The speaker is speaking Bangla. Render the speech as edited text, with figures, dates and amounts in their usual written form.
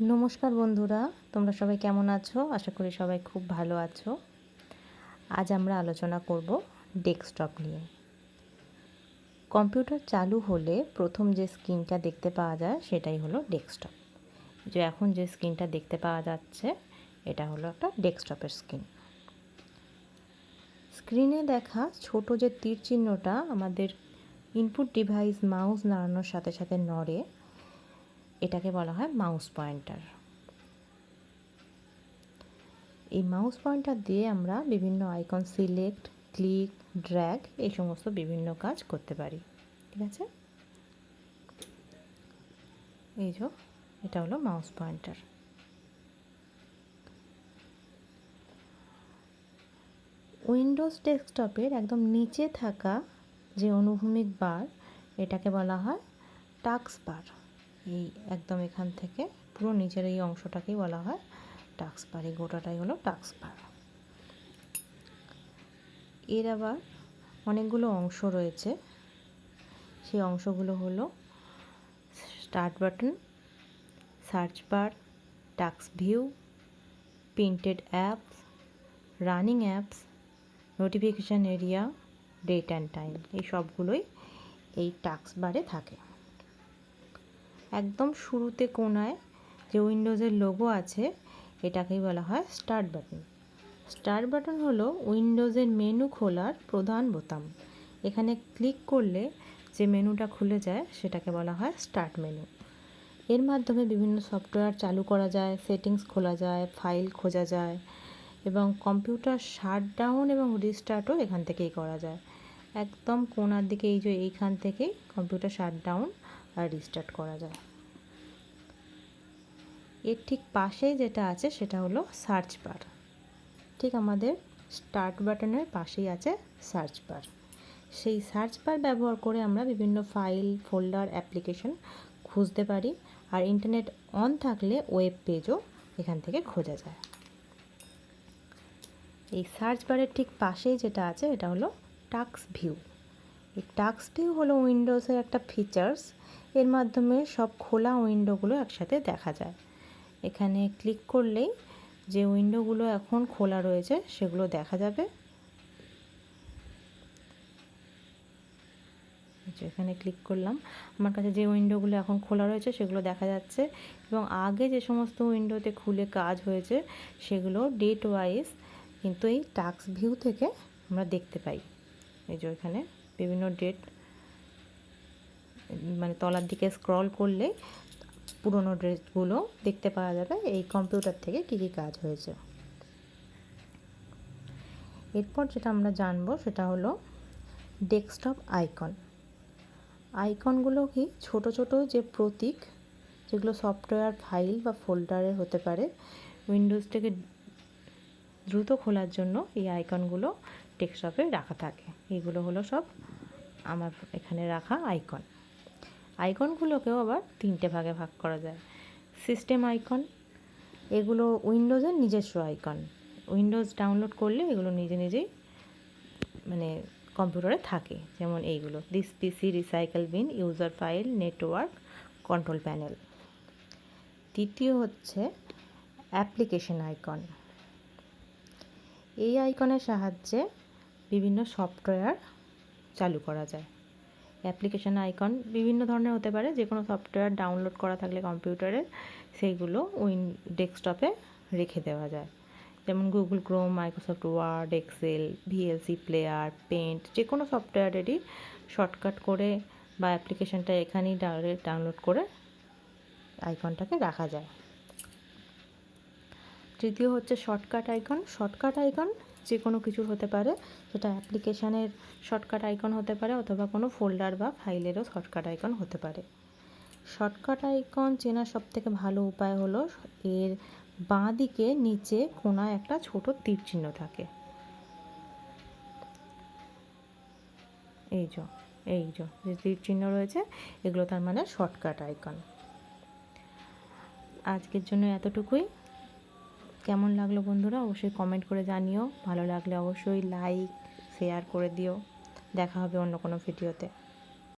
নমস্কার বন্ধুরা, তোমরা সবাই কেমন আছো? আশা করি সবাই খুব ভালো আছো। আজ আমরা আলোচনা করব ডেস্কটপ নিয়ে। কম্পিউটার চালু হলে প্রথম যে স্ক্রিনটা দেখতে পাওয়া যায় সেটাই হলো ডেস্কটপ। এখন যে স্ক্রিনটা দেখতে পাওয়া যাচ্ছে এটা হলো একটা ডেস্কটপের স্ক্রিন। স্ক্রিনে দেখা ছোট যে তীর চিহ্নটা আমাদের ইনপুট ডিভাইস মাউস নাড়ানোর সাথে সাথে নড়ে, এটাকে বলা হয় মাউস পয়েন্টার। এই মাউস পয়েন্টার দিয়ে আমরা বিভিন্ন আইকন সিলেক্ট, ক্লিক, ড্র্যাগ এই সমস্ত বিভিন্ন কাজ করতে পারি। ঠিক আছে, এই যে এটা হলো মাউস পয়েন্টার। উইন্ডোজ ডেস্কটপের একদম নিচে থাকা যে অনুভূমিক বার, এটাকে বলা হয় টাস্ক বার। এই একদম এখান থেকে পুরো নিচের এই অংশটাকেই বলা হয় টাস্ক বার। এই গোটাটাই হলো টাস্ক বার। এর আবার অনেকগুলো অংশ রয়েছে। সেই অংশগুলো হলো start button, search bar, task view, printed apps, running apps, notification area, date and time. এই সবগুলোই এই টাস্ক বারে থাকে। একদম শুরুতে কোণায় যে উইন্ডোজের লোগো আছে এটাকেই বলা হয় স্টার্ট বাটন। স্টার্ট বাটন হলো উইন্ডোজের মেনু খোলার প্রধান বোতাম। এখানে ক্লিক করলে যে মেনুটা খুলে যায় সেটাকে বলা হয় স্টার্ট মেনু। এর মাধ্যমে বিভিন্ন সফটওয়্যার চালু করা যায়, সেটিংস খোলা যায়, ফাইল খোঁজা যায় এবং কম্পিউটার শাটডাউন এবং রিস্টার্টও এখান থেকেই করা যায়। একদম কোণার দিকে এই যে এইখান থেকেই কম্পিউটার শাটডাউন আর রিস্টার্ট করা যায়। এর ঠিক পাশেই যেটা আছে সেটা হলো সার্চ বার। ঠিক আমাদের স্টার্ট বাটনের পাশেই আছে সার্চ বার। সেই সার্চ বার ব্যবহার করে আমরা বিভিন্ন ফাইল, ফোল্ডার, অ্যাপ্লিকেশন খুঁজতে পারি। আর ইন্টারনেট অন থাকলে ওয়েব পেজও এখান থেকে খোঁজা যায়। এই সার্চ বারের ঠিক পাশেই যেটা আছে এটা হলো টাস্ক ভিউ। এই টাস্ক ভিউ হলো উইন্ডোজের একটা ফিচার্স। এর মাধ্যমে সব খোলা উইন্ডোগুলো একসাথে দেখা যায়। এখানে ক্লিক করলেই যে উইন্ডোগুলো এখন খোলা রয়েছে সেগুলো দেখা যাবে। এখানে ক্লিক করলাম, আমার কাছে যে উইন্ডোগুলো এখন খোলা রয়েছে সেগুলো দেখা যাচ্ছে এবং আগে যে সমস্ত উইন্ডোতে খুলে কাজ হয়েছে সেগুলো ডেট ওয়াইজ কিন্তু এই টাস্ক ভিউ থেকে আমরা দেখতে পাই। এই যে এখানে বিভিন্ন ডেট, মানে তলার দিকে স্ক্রল করলে পুরনো ডেটগুলো দেখতে পাওয়া যাবে এই কম্পিউটার থেকে কী কী কাজ হয়েছে। এরপর যেটা আমরা জানবো সেটা হলো ডেস্কটপ আইকন। আইকনগুলো কি ছোট ছোট যে প্রতীক, যেগুলো সফটওয়্যার, ফাইল বা ফোল্ডারে হতে পারে। উইন্ডোজটাকে দ্রুত খোলার জন্য এই আইকনগুলো ডেস্কটপে রাখা থাকে। এগুলো হলো সব আমার এখানে রাখা আইকন। আইকনগুলোকেও আবার তিনটে ভাগে ভাগ করা যায়। সিস্টেম আইকন, এগুলো উইন্ডোজের নিজস্ব আইকন। উইন্ডোজ ডাউনলোড করলে এগুলো নিজে নিজেই মানে কম্পিউটারে থাকে। যেমন এইগুলো this PC, recycle bin, user file, network, control panel. তৃতীয় হচ্ছে অ্যাপ্লিকেশন আইকন। এই আইকনের সাহায্যে বিভিন্ন সফটওয়্যার চালু করা যায়। অ্যাপ্লিকেশন আইকন বিভিন্ন ধরনের হতে পারে। যে কোনো সফটওয়্যার ডাউনলোড করা থাকলে কম্পিউটারে সেইগুলো ডেস্কটপে রেখে দেওয়া যায়। যেমন Google Chrome, Microsoft Word, Excel, VLC player, Paint, যে কোনো সফটওয়্যারেরই শর্টকাট করে বা অ্যাপ্লিকেশনটা এখানেই ডাউনলোড করে আইকনটাকে রাখা যায়। তৃতীয় হচ্ছে শর্টকাট আইকন। শর্টকাট আইকন যে কোনো কিছুর হতে পারে, সেটা অ্যাপ্লিকেশানের শর্টকাট আইকন হতে পারে অথবা কোনো ফোল্ডার বা ফাইলেরও শর্টকাট আইকন হতে পারে। শর্টকাট আইকন চেনার সবথেকে ভালো উপায় হলো এর বাঁ দিকে নিচে কোণায় একটা ছোট তীর চিহ্ন থাকে। এই যে তীর চিহ্ন রয়েছে এগুলো তার মানে শর্টকাট আইকন। আজকের জন্য এতটুকুই। কেমন লাগলো বন্ধুরা অবশ্যই কমেন্ট করে জানিও। ভালো লাগলে অবশ্যই লাইক, শেয়ার করে দিও। দেখা হবে অন্য কোনো ভিডিওতে।